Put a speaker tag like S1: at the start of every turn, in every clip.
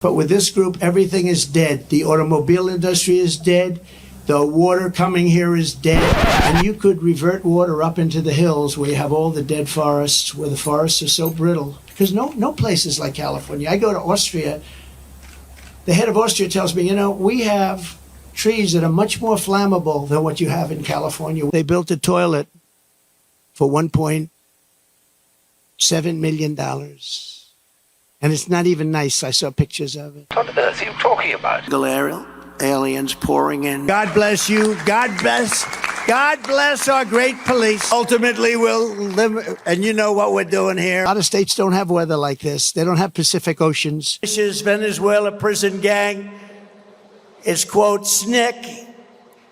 S1: But with this group, everything is dead. The automobile industry is dead. The water coming here is dead. And you could revert water up into the hills where you have all the dead forests, where the forests are so brittle. Because no place is like California. I go to Austria. The head of Austria tells me, we have trees that are much more flammable than what you have in California. They built a toilet for $1.7 million. And it's not even nice. I saw pictures of it.
S2: What on earth are you talking about?
S1: Aliens pouring in. God bless you. God bless our great police. Ultimately, we'll live, and you know what we're doing here. A lot of states don't have weather like this. They don't have Pacific Oceans. This is Venezuela prison gang. It's, quote, snick.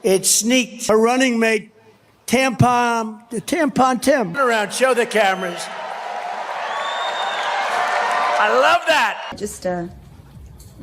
S1: It sneaked. A running mate, Tampon Tim. Turn around, show the cameras. I love that.
S3: Just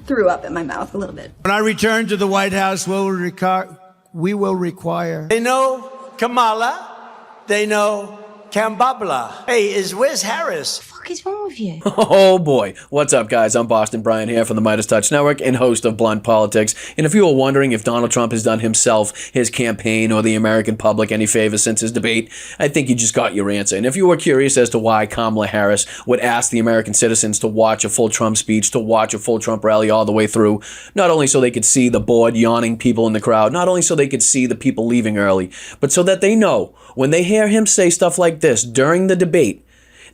S3: threw up in my mouth a little bit.
S1: When I return to the White House, we will require. They know Kamala. They know Kambabla. Hey, where's Harris?
S3: What the fuck is wrong with you?
S4: Oh boy. What's up, guys? I'm Boston Brian here from the MeidasTouch Network and host of Blunt Politics. And if you were wondering if Donald Trump has done himself, his campaign, or the American public any favors since his debate, I think you just got your answer. And if you were curious as to why Kamala Harris would ask the American citizens to watch a full Trump speech, to watch a full Trump rally all the way through, not only so they could see the bored, yawning people in the crowd, not only so they could see the people leaving early, but so that they know when they hear him say stuff like this during the debate,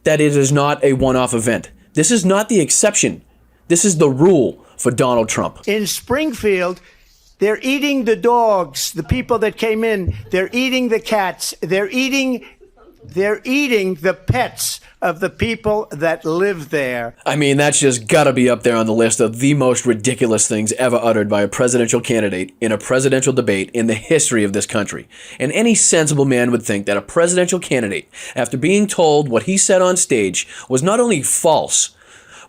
S4: that it is not a one-off event. This is not the exception. This is the rule for Donald Trump.
S1: In Springfield, they're eating the dogs, the people that came in. They're eating the cats. They're eating the pets of the people that live there.
S4: I mean, that's just gotta be up there on the list of the most ridiculous things ever uttered by a presidential candidate in a presidential debate in the history of this country. And any sensible man would think that a presidential candidate, after being told what he said on stage was not only false,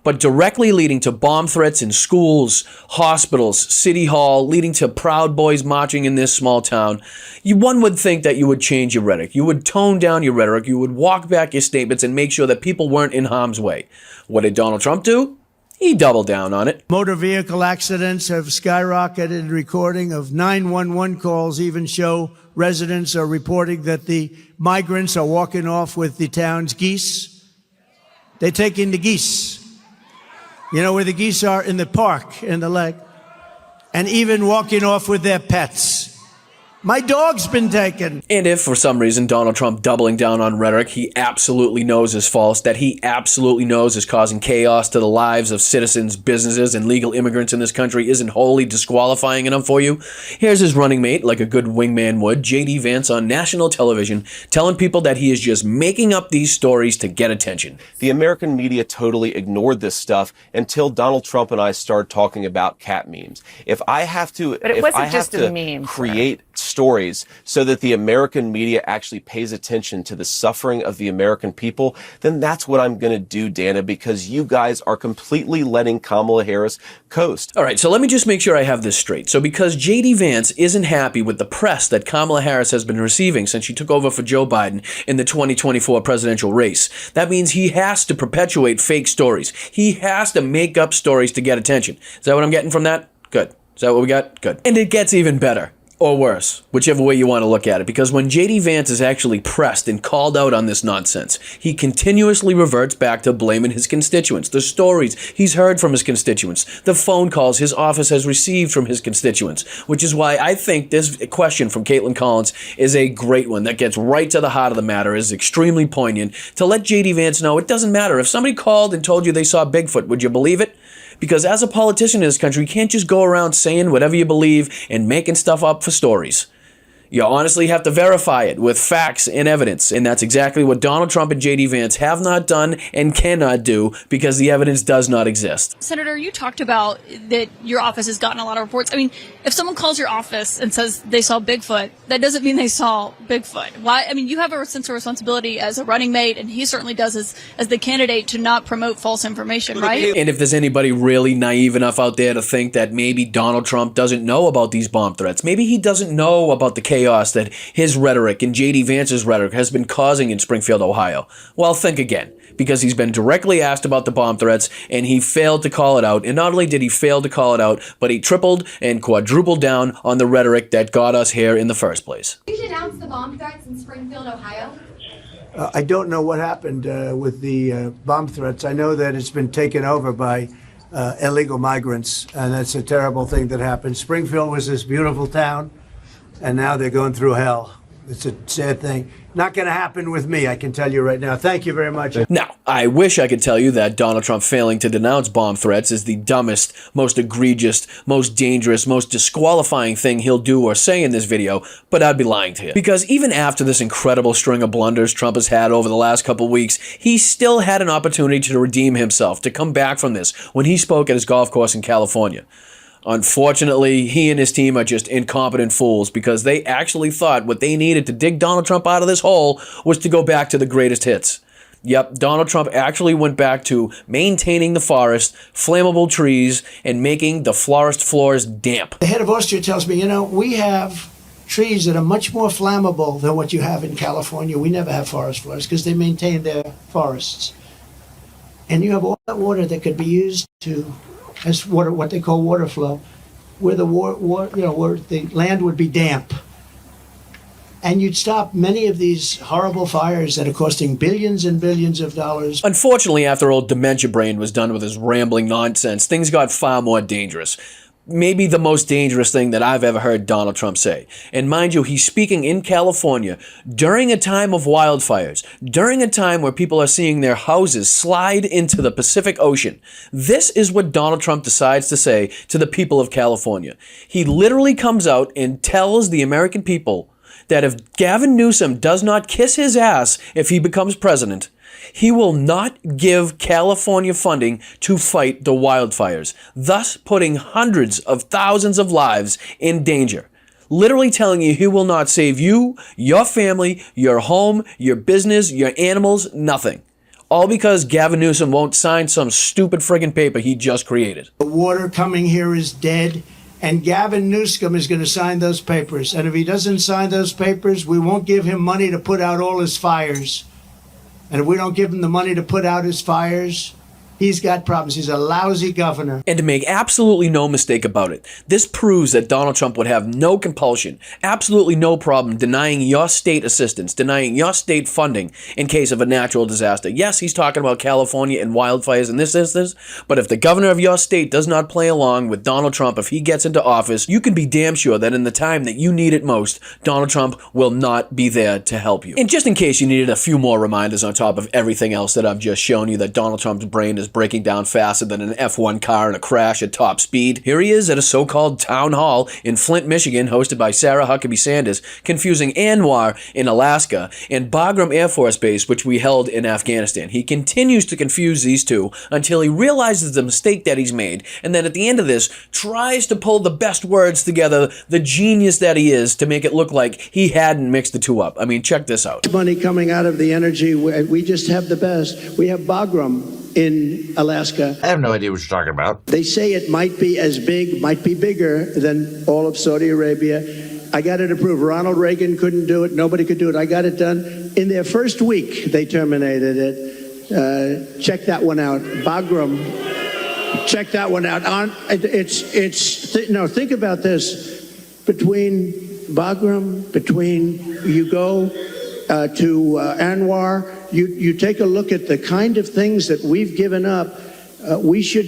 S4: but directly leading to bomb threats in schools, hospitals, City Hall, leading to Proud Boys marching in this small town, one would think that you would change your rhetoric. You would tone down your rhetoric. You would walk back your statements and make sure that people weren't in harm's way. What did Donald Trump do? He doubled down on it.
S1: Motor vehicle accidents have skyrocketed. Recording of 911 calls even show residents are reporting that the migrants are walking off with the town's geese. They're taking the geese. You know where the geese are? In the park, in the lake. And even walking off with their pets. My dog's been taken.
S4: And if, for some reason, Donald Trump doubling down on rhetoric he absolutely knows is false, that he absolutely knows is causing chaos to the lives of citizens, businesses, and legal immigrants in this country isn't wholly disqualifying enough for you, here's his running mate, like a good wingman would, J.D. Vance on national television, telling people that he is just making up these stories to get attention.
S5: The American media totally ignored this stuff until Donald Trump and I started talking about cat memes. If I have to, create stories so that the American media actually pays attention to the suffering of the American people, then that's what I'm going to do, Dana, because you guys are completely letting Kamala Harris coast.
S4: All right, so let me just make sure I have this straight. So because J.D. Vance isn't happy with the press that Kamala Harris has been receiving since she took over for Joe Biden in the 2024 presidential race, that means he has to perpetuate fake stories. He has to make up stories to get attention. Is that what I'm getting from that? Good. Is that what we got? Good. And it gets even better. Or worse, whichever way you want to look at it, because when J.D. Vance is actually pressed and called out on this nonsense, he continuously reverts back to blaming his constituents, the stories he's heard from his constituents, the phone calls his office has received from his constituents, which is why I think this question from Caitlin Collins is a great one that gets right to the heart of the matter, is extremely poignant, to let J.D. Vance know it doesn't matter. If somebody called and told you they saw Bigfoot, would you believe it? Because as a politician in this country, you can't just go around saying whatever you believe and making stuff up for stories. You honestly have to verify it with facts and evidence, and that's exactly what Donald Trump and J.D. Vance have not done and cannot do because the evidence does not exist.
S6: Senator, you talked about that your office has gotten a lot of reports. I mean, if someone calls your office and says they saw Bigfoot, that doesn't mean they saw Bigfoot. Why? I mean, you have a sense of responsibility as a running mate, and he certainly does as the candidate to not promote false information, right?
S4: And if there's anybody really naive enough out there to think that maybe Donald Trump doesn't know about these bomb threats, maybe he doesn't know about the chaos that his rhetoric and J.D. Vance's rhetoric has been causing in Springfield, Ohio. Well, think again. because he's been directly asked about the bomb threats and he failed to call it out. And not only did he fail to call it out, but he tripled and quadrupled down on the rhetoric that got us here in the first place.
S2: You announced the bomb threats in Springfield, Ohio.
S1: I don't know what happened with the bomb threats. I know that it's been taken over by illegal migrants, and that's a terrible thing that happened. Springfield was this beautiful town, and now they're going through hell. It's a sad thing. Not going to happen with me, I can tell you right now. Thank you very much.
S4: Now, I wish I could tell you that Donald Trump failing to denounce bomb threats is the dumbest, most egregious, most dangerous, most disqualifying thing he'll do or say in this video, but I'd be lying to you. Because even after this incredible string of blunders Trump has had over the last couple weeks, he still had an opportunity to redeem himself, to come back from this when he spoke at his golf course in California. Unfortunately, he and his team are just incompetent fools because they actually thought what they needed to dig Donald Trump out of this hole was to go back to the greatest hits. Yep, Donald Trump actually went back to maintaining the forest, flammable trees, and making the forest floors damp.
S1: The head of Austria tells me, we have trees that are much more flammable than what you have in California. We never have forest floors because they maintain their forests. And you have all that water that could be used as water, what they call water flow, where where the land would be damp. And you'd stop many of these horrible fires that are costing billions and billions of dollars.
S4: Unfortunately, after old Dementia Brain was done with his rambling nonsense, things got far more dangerous. Maybe the most dangerous thing that I've ever heard Donald Trump say. And mind you, he's speaking in California during a time of wildfires, during a time where people are seeing their houses slide into the Pacific Ocean. This is what Donald Trump decides to say to the people of California. He literally comes out and tells the American people that if Gavin Newsom does not kiss his ass if he becomes president, he will not give California funding to fight the wildfires, thus putting hundreds of thousands of lives in danger. Literally telling you he will not save you, your family, your home, your business, your animals, nothing. All because Gavin Newsom won't sign some stupid friggin' paper he just created.
S1: The water coming here is dead, and Gavin Newsom is going to sign those papers. And if he doesn't sign those papers, we won't give him money to put out all his fires. And if we don't give him the money to put out his fires, he's got problems. He's a lousy governor.
S4: And to make absolutely no mistake about it, this proves that Donald Trump would have no compulsion, absolutely no problem denying your state assistance, denying your state funding in case of a natural disaster. Yes, he's talking about California and wildfires in this instance, but if the governor of your state does not play along with Donald Trump, if he gets into office, you can be damn sure that in the time that you need it most, Donald Trump will not be there to help you. And just in case you needed a few more reminders on top of everything else that I've just shown you that Donald Trump's brain is breaking down faster than an F1 car in a crash at top speed. Here he is at a so-called town hall in Flint, Michigan, hosted by Sarah Huckabee Sanders, confusing Anwar in Alaska and Bagram Air Force Base, which we held in Afghanistan. He continues to confuse these two until he realizes the mistake that he's made, and then at the end of this, tries to pull the best words together, the genius that he is, to make it look like he hadn't mixed the two up. I mean, check this out.
S1: Money coming out of the energy, we just have the best. We have Bagram in Alaska.
S7: I have no idea what you're talking about.
S1: They say it might be as big, might be bigger than all of Saudi Arabia. I got it approved. Ronald Reagan couldn't do it. Nobody could do it. I got it done. In their first week, they terminated it. Check that one out. Bagram. Check that one out. Think about this. Between Bagram, you go to Anwar, you take a look at the kind of things that we've given up. We should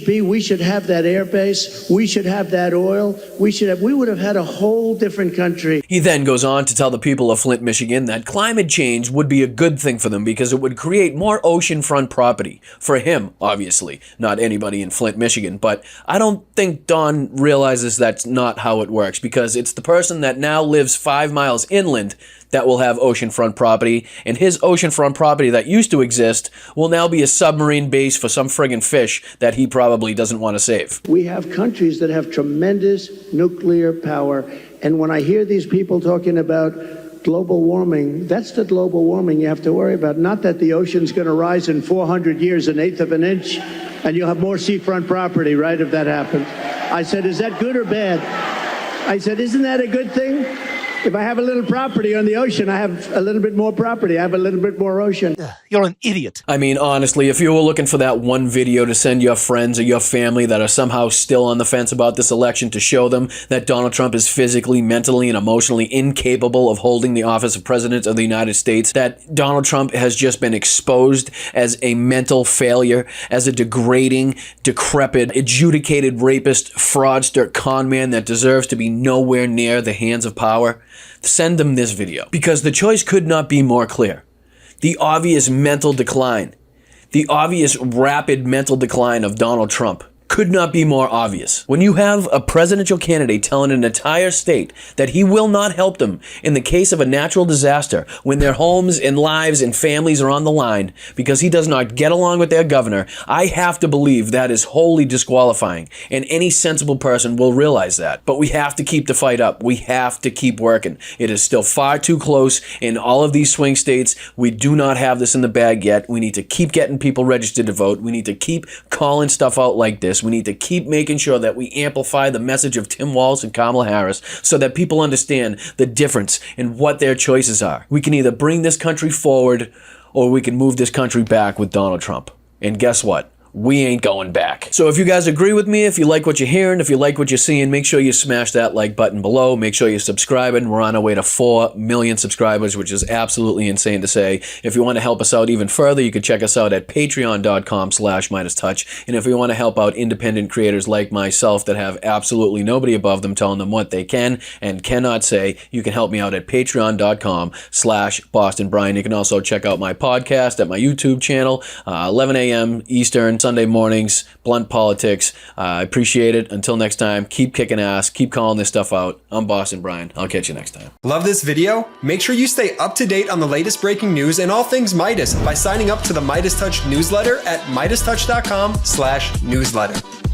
S1: have that air base. We should have that oil. We would have had a whole different country.
S4: He then goes on to tell the people of Flint, Michigan that climate change would be a good thing for them because it would create more oceanfront property. For him, obviously, not anybody in Flint, Michigan. But I don't think Don realizes that's not how it works because it's the person that now lives 5 miles inland that will have oceanfront property, and his oceanfront property that used to exist will now be a submarine base for some friggin' fish that he probably doesn't want to save.
S1: We have countries that have tremendous nuclear power, and when I hear these people talking about global warming, that's the global warming you have to worry about, not that the ocean's going to rise in 400 years an eighth of an inch, and you'll have more seafront property, right, if that happens. I said, is that good or bad? I said, isn't that a good thing? If I have a little property on the ocean, I have a little bit more property. I have a little bit more ocean.
S7: You're an idiot.
S4: I mean, honestly, if you were looking for that one video to send your friends or your family that are somehow still on the fence about this election to show them that Donald Trump is physically, mentally, and emotionally incapable of holding the office of President of the United States, that Donald Trump has just been exposed as a mental failure, as a degrading, decrepit, adjudicated rapist, fraudster, con man that deserves to be nowhere near the hands of power, send them this video. Because the choice could not be more clear. The obvious mental decline, the obvious rapid mental decline of Donald Trump could not be more obvious. When you have a presidential candidate telling an entire state that he will not help them in the case of a natural disaster, when their homes and lives and families are on the line because he does not get along with their governor, I have to believe that is wholly disqualifying, and any sensible person will realize that. But we have to keep the fight up. We have to keep working. It is still far too close in all of these swing states. We do not have this in the bag yet. We need to keep getting people registered to vote. We need to keep calling stuff out like this. We need to keep making sure that we amplify the message of Tim Walz and Kamala Harris so that people understand the difference in what their choices are. We can either bring this country forward or we can move this country back with Donald Trump. And guess what? We ain't going back. So if you guys agree with me, if you like what you're hearing, if you like what you're seeing, make sure you smash that like button below. Make sure you're subscribing. We're on our way to 4 million subscribers, which is absolutely insane to say. If you want to help us out even further, you can check us out at patreon.com/MeidasTouch. And if you want to help out independent creators like myself that have absolutely nobody above them telling them what they can and cannot say, you can help me out at patreon.com/BostonBrian. You can also check out my podcast at my YouTube channel, 11 a.m. Eastern, Sunday mornings, Blunt Politics. I appreciate it. Until next time, keep kicking ass, keep calling this stuff out. I'm Boston Brian. I'll catch you next time.
S8: Love this video? Make sure you stay up to date on the latest breaking news and all things Meidas by signing up to the MeidasTouch newsletter at MeidasTouch.com/newsletter.